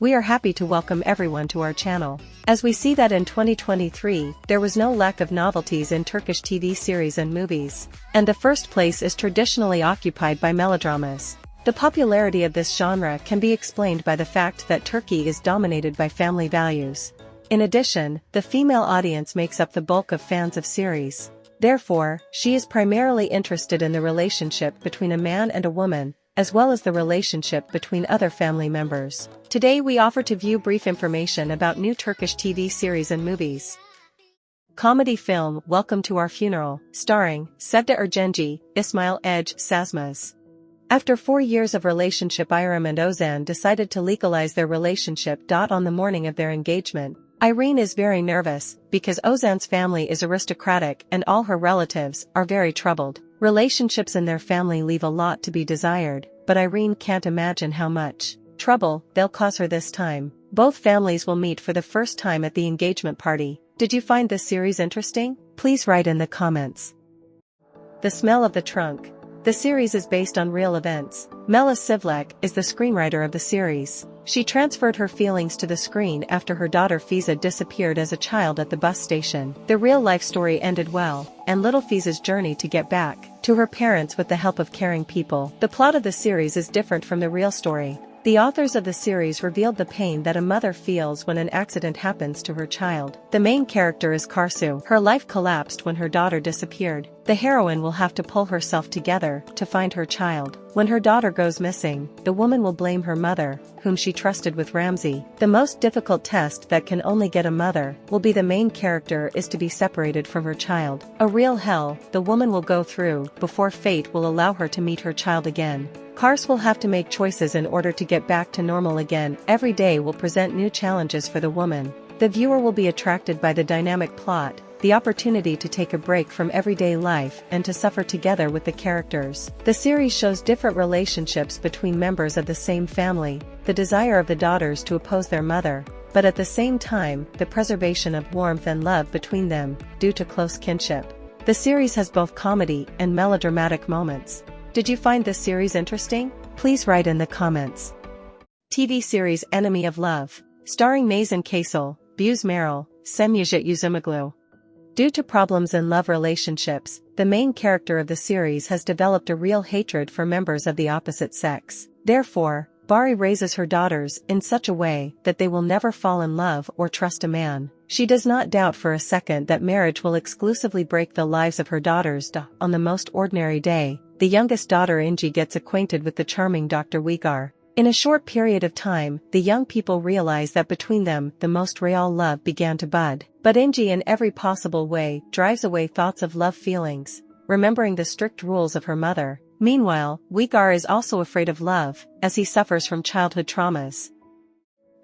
We are happy to welcome everyone to our channel. As we see that in 2023, there was no lack of novelties in Turkish TV series and movies. And the first place is traditionally occupied by melodramas. The popularity of this genre can be explained by the fact that Turkey is dominated by family values. In addition, the female audience makes up the bulk of fans of series. Therefore, she is primarily interested in the relationship between a man and a woman, as well as the relationship between other family members. Today we offer to view brief information about new Turkish TV series and movies. Comedy film Welcome to Our Funeral, starring Sevda Ergenci, Ismail Ege Sazmaz. After 4 years of relationship, Irem and Ozan decided to legalize their relationship. On the morning of their engagement, Irene is very nervous, because Ozan's family is aristocratic and all her relatives are very troubled. Relationships in their family leave a lot to be desired, but Irene can't imagine how much trouble they'll cause her this time. Both families will meet for the first time at the engagement party. Did you find this series interesting? Please write in the comments. The Smell of the Trunk. The series is based on real events. Melis Sivlek is the screenwriter of the series. She transferred her feelings to the screen after her daughter Fiza disappeared as a child at the bus station. The real-life story ended well, and little Fiza's journey to get back to her parents with the help of caring people. The plot of the series is different from the real story. The authors of the series revealed the pain that a mother feels when an accident happens to her child. The main character is Karsu. Her life collapsed when her daughter disappeared. The heroine will have to pull herself together to find her child. When her daughter goes missing, the woman will blame her mother, whom she trusted with Ramzi. The most difficult test that can only get a mother will be the main character is to be separated from her child. A real hell the woman will go through before fate will allow her to meet her child again. Kars will have to make choices in order to get back to normal again. Every day will present new challenges for the woman. The viewer will be attracted by the dynamic plot, the opportunity to take a break from everyday life and to suffer together with the characters. The series shows different relationships between members of the same family, the desire of the daughters to oppose their mother, but at the same time, the preservation of warmth and love between them, due to close kinship. The series has both comedy and melodramatic moments. Did you find this series interesting? Please write in the comments. TV series Enemy of Love, starring Mazen Kaysel, Buse Meryl, Semyajit Uzumoglu. Due to problems in love relationships, the main character of the series has developed a real hatred for members of the opposite sex. Therefore, Bari raises her daughters in such a way that they will never fall in love or trust a man. She does not doubt for a second that marriage will exclusively break the lives of her daughters. On the most ordinary day, the youngest daughter Inci gets acquainted with the charming Dr. Uygar. In a short period of time, the young people realize that between them the most real love began to bud. But Inci in every possible way drives away thoughts of love feelings, remembering the strict rules of her mother. Meanwhile, Uygar is also afraid of love, as he suffers from childhood traumas.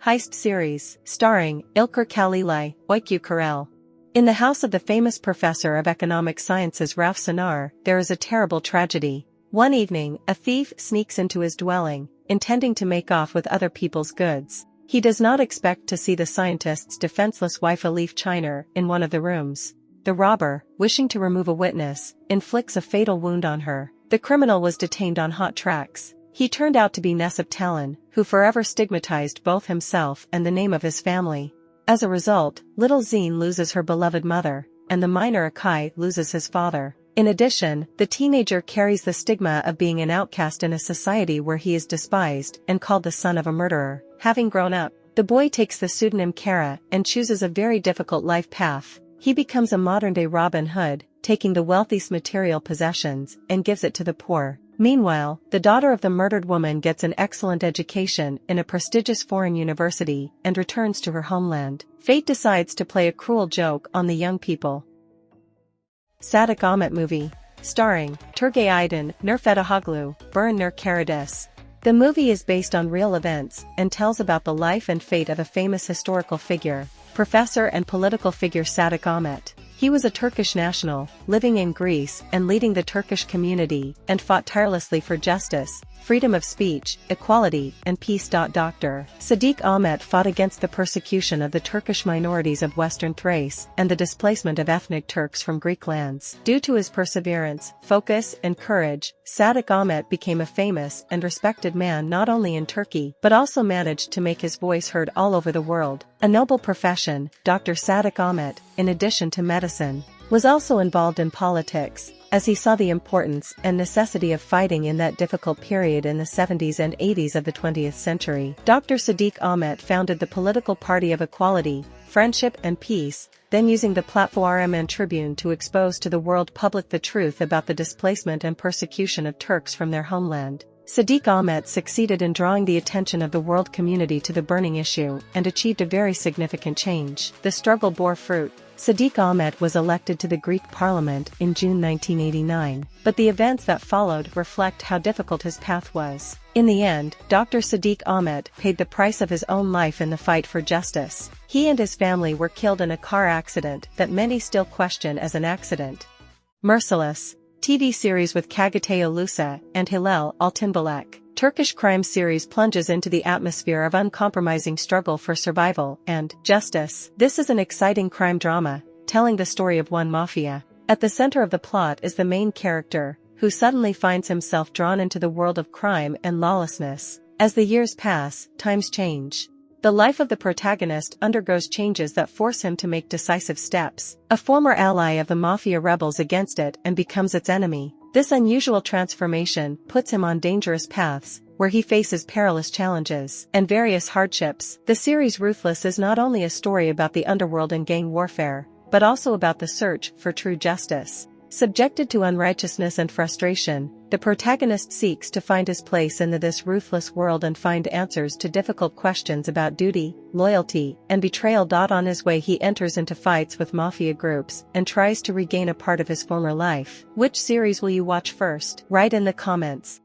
Heist series, starring İlker Kalilay, Oyku Karel. In the house of the famous professor of economic sciences Ralph Sonar, there is a terrible tragedy. One evening, a thief sneaks into his dwelling, intending to make off with other people's goods. He does not expect to see the scientist's defenseless wife Elif Chiner in one of the rooms. The robber, wishing to remove a witness, inflicts a fatal wound on her. The criminal was detained on hot tracks. He turned out to be Necip Talon, who forever stigmatized both himself and the name of his family. As a result, little Zine loses her beloved mother, and the minor Akai loses his father. In addition, the teenager carries the stigma of being an outcast in a society where he is despised and called the son of a murderer. Having grown up, the boy takes the pseudonym Kara and chooses a very difficult life path. He becomes a modern-day Robin Hood, taking the wealthy's material possessions and gives it to the poor. Meanwhile, the daughter of the murdered woman gets an excellent education in a prestigious foreign university and returns to her homeland. Fate decides to play a cruel joke on the young people. Sadik Ahmed movie, starring Turgay Aydın, Nur Fetihoglu, Burhan Nur Karadis. The movie is based on real events and tells about the life and fate of a famous historical figure, professor and political figure Sadik Ahmed. He was a Turkish national, living in Greece and leading the Turkish community, and fought tirelessly for justice, freedom of speech, equality, and peace. Dr. Sadik Ahmed fought against the persecution of the Turkish minorities of Western Thrace and the displacement of ethnic Turks from Greek lands. Due to his perseverance, focus, and courage, Sadik Ahmed became a famous and respected man not only in Turkey but also managed to make his voice heard all over the world. A noble profession, Dr. Sadik Ahmed, in addition to medicine, was also involved in politics, as he saw the importance and necessity of fighting in that difficult period in the 70s and 80s of the 20th century. Dr. Sadik Ahmed founded the political party of equality, friendship and peace, then using the platform and tribune to expose to the world public the truth about the displacement and persecution of Turks from their homeland. Sadik Ahmed succeeded in drawing the attention of the world community to the burning issue and achieved a very significant change. The struggle bore fruit. Sadik Ahmed was elected to the Greek parliament in June 1989, but the events that followed reflect how difficult his path was. In the end, Dr. Sadik Ahmed paid the price of his own life in the fight for justice. He and his family were killed in a car accident that many still question as an accident. Mercilus, TV series with Kagatay Ulusa and Hilal Altınbelek. Turkish crime series plunges into the atmosphere of uncompromising struggle for survival and justice. This is an exciting crime drama, telling the story of one mafia. At the center of the plot is the main character, who suddenly finds himself drawn into the world of crime and lawlessness. As the years pass, times change. The life of the protagonist undergoes changes that force him to make decisive steps. A former ally of the mafia rebels against it and becomes its enemy. This unusual transformation puts him on dangerous paths, where he faces perilous challenges and various hardships. The series Ruthless is not only a story about the underworld and gang warfare, but also about the search for true justice. Subjected to unrighteousness and frustration, the protagonist seeks to find his place in this ruthless world and find answers to difficult questions about duty, loyalty, and betrayal. On his way he enters into fights with mafia groups and tries to regain a part of his former life. Which series will you watch first? Write in the comments.